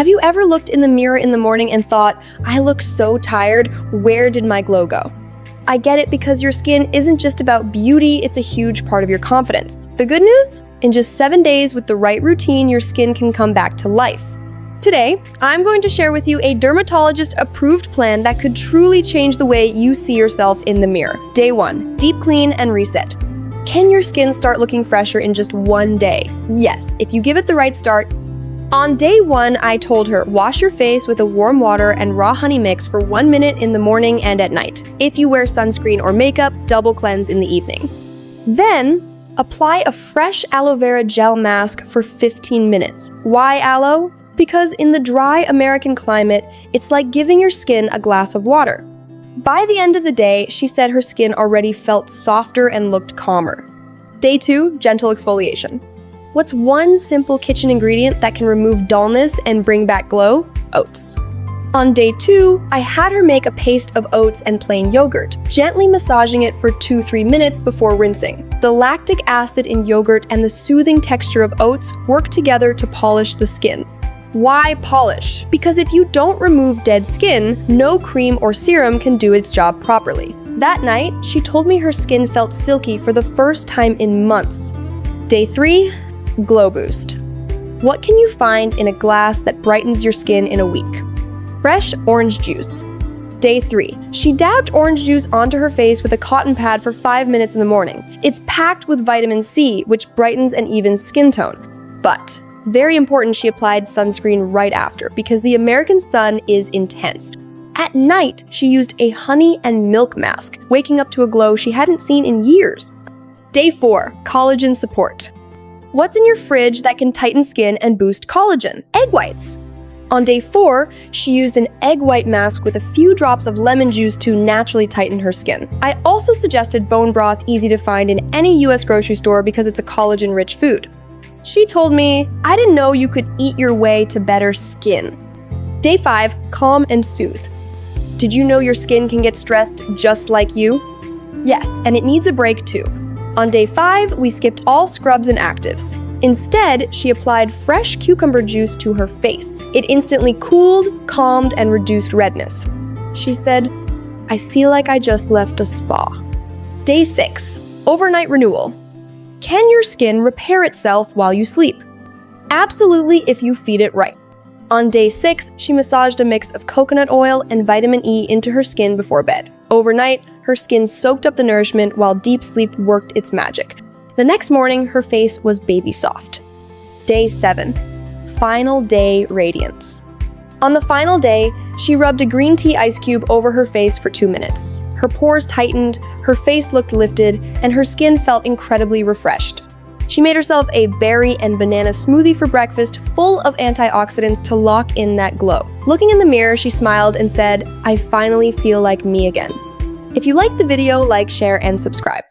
Have you ever looked in the mirror in the morning and thought, I look so tired, where did my glow go? I get it, because your skin isn't just about beauty, it's a huge part of your confidence. The good news? In just 7 days with the right routine, your skin can come back to life. Today, I'm going to share with you a dermatologist-approved plan that could truly change the way you see yourself in the mirror. Day 1, deep clean and reset. Can your skin start looking fresher in just 1 day? Yes, if you give it the right start. On day 1, I told her, wash your face with a warm water and raw honey mix for 1 minute in the morning and at night. If you wear sunscreen or makeup, double cleanse in the evening. Then, apply a fresh aloe vera gel mask for 15 minutes. Why aloe? Because in the dry American climate, it's like giving your skin a glass of water. By the end of the day, she said her skin already felt softer and looked calmer. Day 2, gentle exfoliation. What's one simple kitchen ingredient that can remove dullness and bring back glow? Oats. On day 2, I had her make a paste of oats and plain yogurt, gently massaging it for 2-3 minutes before rinsing. The lactic acid in yogurt and the soothing texture of oats work together to polish the skin. Why polish? Because if you don't remove dead skin, no cream or serum can do its job properly. That night, she told me her skin felt silky for the first time in months. Day 3, glow boost. What can you find in a glass that brightens your skin in a week? Fresh orange juice. Day 3, she dabbed orange juice onto her face with a cotton pad for 5 minutes in the morning. It's packed with vitamin C, which brightens and evens skin tone. But very important, she applied sunscreen right after, because the American sun is intense. At night, she used a honey and milk mask, waking up to a glow she hadn't seen in years. Day 4, collagen support. What's in your fridge that can tighten skin and boost collagen? Egg whites. On day 4, she used an egg white mask with a few drops of lemon juice to naturally tighten her skin. I also suggested bone broth, easy to find in any US grocery store because it's a collagen-rich food. She told me, I didn't know you could eat your way to better skin. Day 5, calm and soothe. Did you know your skin can get stressed just like you? Yes, and it needs a break too. On day 5, we skipped all scrubs and actives. Instead, she applied fresh cucumber juice to her face. It instantly cooled, calmed, and reduced redness. She said, I feel like I just left a spa. Day 6, overnight renewal. Can your skin repair itself while you sleep? Absolutely, if you feed it right. On day 6, she massaged a mix of coconut oil and vitamin E into her skin before bed. Overnight, her skin soaked up the nourishment while deep sleep worked its magic. The next morning, her face was baby soft. Day 7, final day radiance. On the final day, she rubbed a green tea ice cube over her face for 2 minutes. Her pores tightened, her face looked lifted, and her skin felt incredibly refreshed. She made herself a berry and banana smoothie for breakfast, full of antioxidants to lock in that glow. Looking in the mirror, she smiled and said, I finally feel like me again. If you liked the video, like, share, and subscribe.